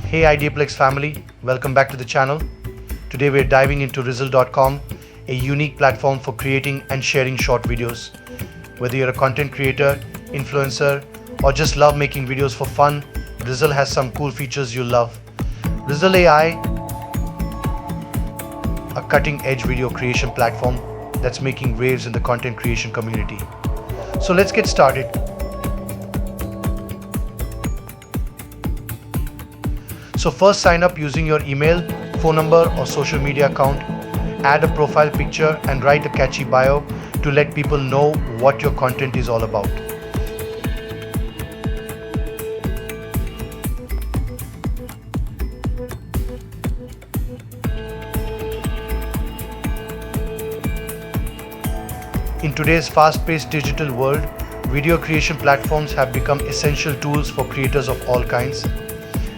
Hey Ideaplex family, welcome back to the channel. Today we're diving into Rizzle.com, a unique platform for creating and sharing short videos. Whether you're a content creator, influencer, or just love making videos for fun, Rizzle has some cool features you'll love. Rizzle AI, a cutting-edge video creation platform that's making waves in the content creation community. So let's get started. So first sign up using your email, phone number or social media account, add a profile picture and write a catchy bio to let people know what your content is all about. In today's fast-paced digital world, video creation platforms have become essential tools for creators of all kinds.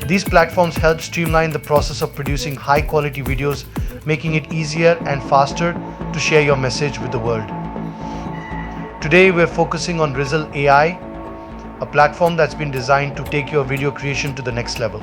These platforms help streamline the process of producing high-quality videos, making it easier and faster to share your message with the world. Today, we're focusing on Rizzle AI, a platform that's been designed to take your video creation to the next level.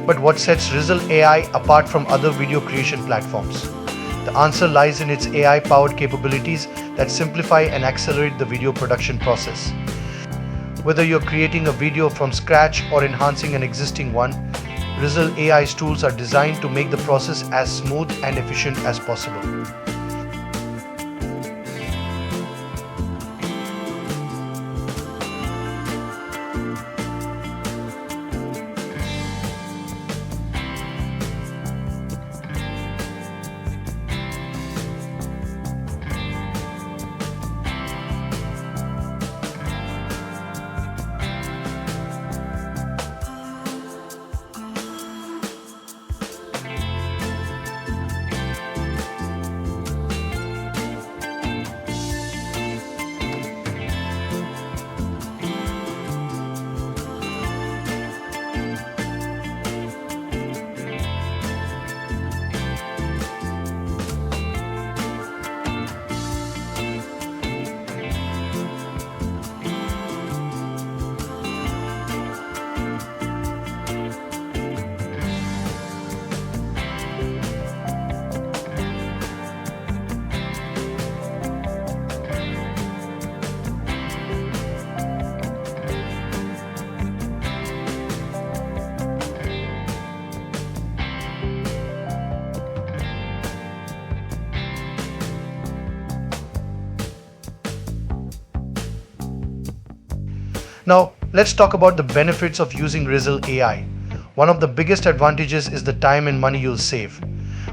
But what sets Rizzle AI apart from other video creation platforms? The answer lies in its AI-powered capabilities that simplify and accelerate the video production process. Whether you're creating a video from scratch or enhancing an existing one, Rizzle AI's tools are designed to make the process as smooth and efficient as possible. Now, let's talk about the benefits of using Rizzle AI. One of the biggest advantages is the time and money you'll save.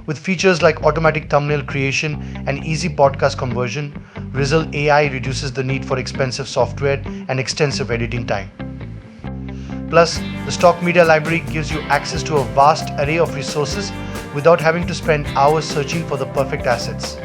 With features like automatic thumbnail creation and easy podcast conversion, Rizzle AI reduces the need for expensive software and extensive editing time. Plus, the stock media library gives you access to a vast array of resources without having to spend hours searching for the perfect assets.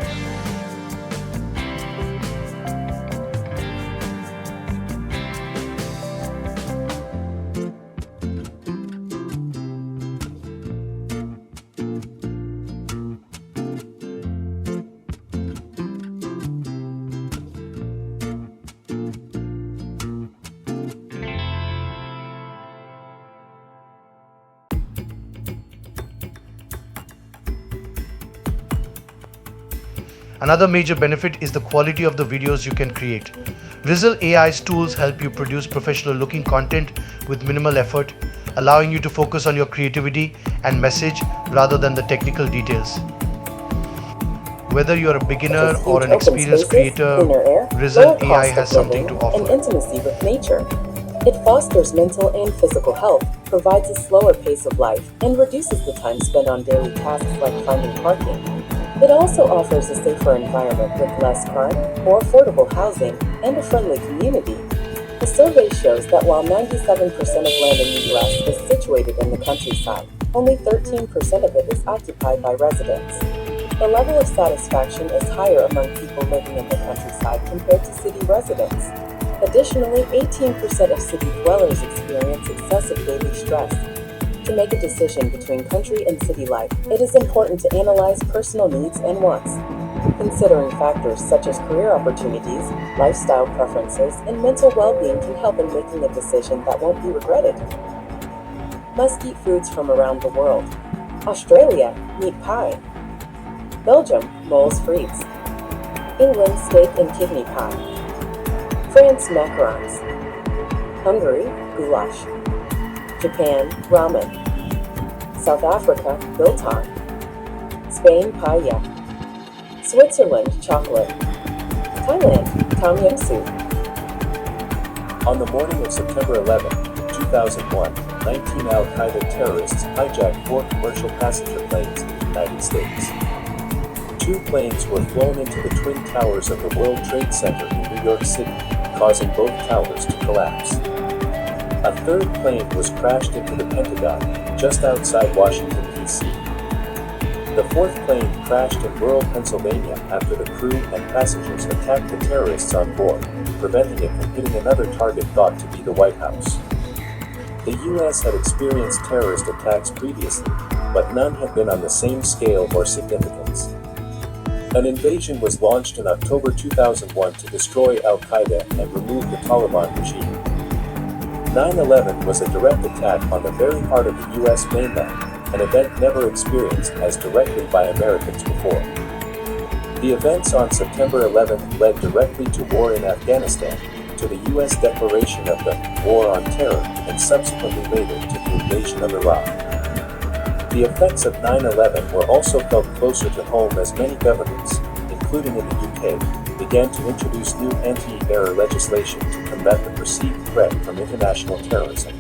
Another major benefit is the quality of the videos you can create. Rizzle AI's tools help you produce professional looking content with minimal effort, allowing you to focus on your creativity and message rather than the technical details. Whether you're a beginner or an experienced creator, Rizzle AI has something to offer. And intimacy with nature. It fosters mental and physical health, provides a slower pace of life, and reduces the time spent on daily tasks like finding parking. It also offers a safer environment with less crime, more affordable housing, and a friendly community. A survey shows that while 97% of land in the U.S. is situated in the countryside, only 13% of it is occupied by residents. The level of satisfaction is higher among people living in the countryside compared to city residents. Additionally, 18% of city dwellers experience excessive daily stress. To make a decision between country and city life, it is important to analyze personal needs and wants. Considering factors such as career opportunities, lifestyle preferences, and mental well-being can help in making a decision that won't be regretted. Must-eat foods from around the world. Australia, meat pie. Belgium, moles frites. England, steak and kidney pie. France, macarons. Hungary, goulash. Japan, ramen. South Africa, biltong. Spain, paella. Switzerland, chocolate. Thailand, tom yum soup. On the morning of September 11, 2001, 19 al-Qaeda terrorists hijacked 4 commercial passenger planes in the United States. 2 planes were flown into the Twin Towers of the World Trade Center in New York City, causing both towers to collapse. A 3rd plane was crashed into the Pentagon, just outside Washington, D.C. The 4th plane crashed in rural Pennsylvania after the crew and passengers attacked the terrorists on board, preventing it from hitting another target thought to be the White House. The U.S. had experienced terrorist attacks previously, but none had been on the same scale or significance. An invasion was launched in October 2001 to destroy al-Qaeda and remove the Taliban regime. 9/11 was a direct attack on the very heart of the U.S. mainland, an event never experienced as directly by Americans before. The events on September 11th led directly to war in Afghanistan, to the U.S. declaration of the War on Terror, and subsequently later to the invasion of Iraq. The effects of 9/11 were also felt closer to home as many governments, including in the UK, began to introduce new anti-terror legislation to combat the perceived threat from international terrorism.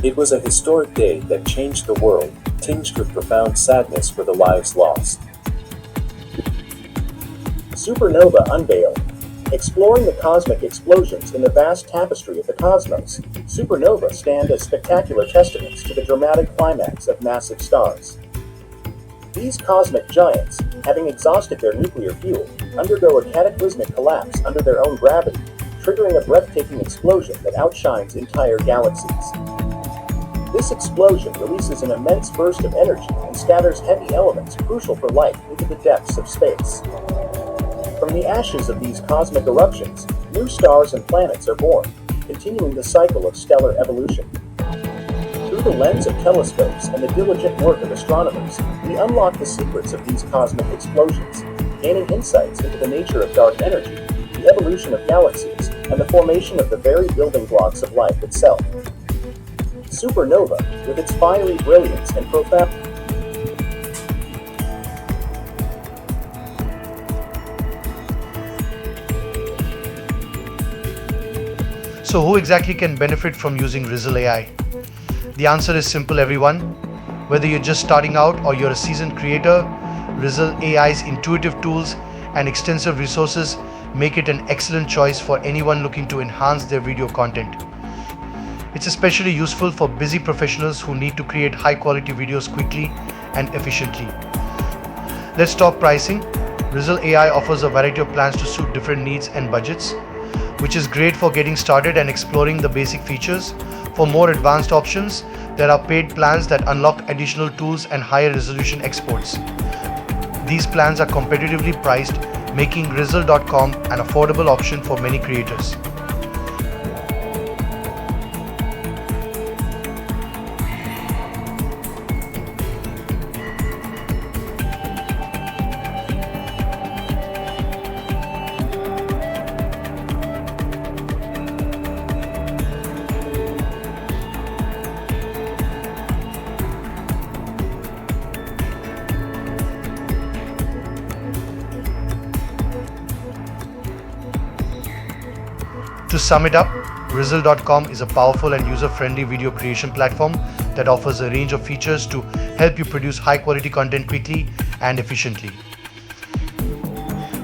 It was a historic day that changed the world, tinged with profound sadness for the lives lost. Supernova unveiled. Exploring the cosmic explosions in the vast tapestry of the cosmos, supernovae stand as spectacular testaments to the dramatic climax of massive stars. These cosmic giants, having exhausted their nuclear fuel, undergo a cataclysmic collapse under their own gravity, triggering a breathtaking explosion that outshines entire galaxies. This explosion releases an immense burst of energy and scatters heavy elements crucial for life into the depths of space. From the ashes of these cosmic eruptions, new stars and planets are born, continuing the cycle of stellar evolution. Through the lens of telescopes and the diligent work of astronomers, we unlock the secrets of these cosmic explosions, gaining insights into the nature of dark energy, the evolution of galaxies, and the formation of the very building blocks of life itself. Supernova, with its fiery brilliance and profound So who exactly can benefit from using Rizzle AI? The answer is simple, everyone. Whether you're just starting out or you're a seasoned creator, Rizzle AI's intuitive tools and extensive resources make it an excellent choice for anyone looking to enhance their video content. It's especially useful for busy professionals who need to create high-quality videos quickly and efficiently. Let's talk pricing. Rizzle AI offers a variety of plans to suit different needs and budgets, which is great for getting started and exploring the basic features. For more advanced options, there are paid plans that unlock additional tools and higher resolution exports. These plans are competitively priced, making Rizzle.com an affordable option for many creators. To sum it up, Rizzle.com is a powerful and user-friendly video creation platform that offers a range of features to help you produce high-quality content quickly and efficiently.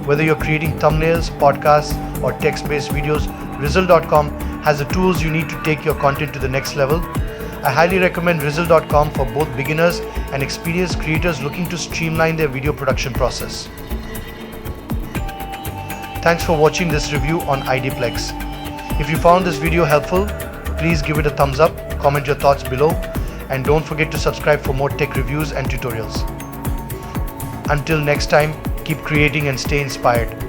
Whether you're creating thumbnails, podcasts, or text-based videos, Rizzle.com has the tools you need to take your content to the next level. I highly recommend Rizzle.com for both beginners and experienced creators looking to streamline their video production process. Thanks for watching this review on Ideaplex. If you found this video helpful, please give it a thumbs up, comment your thoughts below, and don't forget to subscribe for more tech reviews and tutorials. Until next time, keep creating and stay inspired.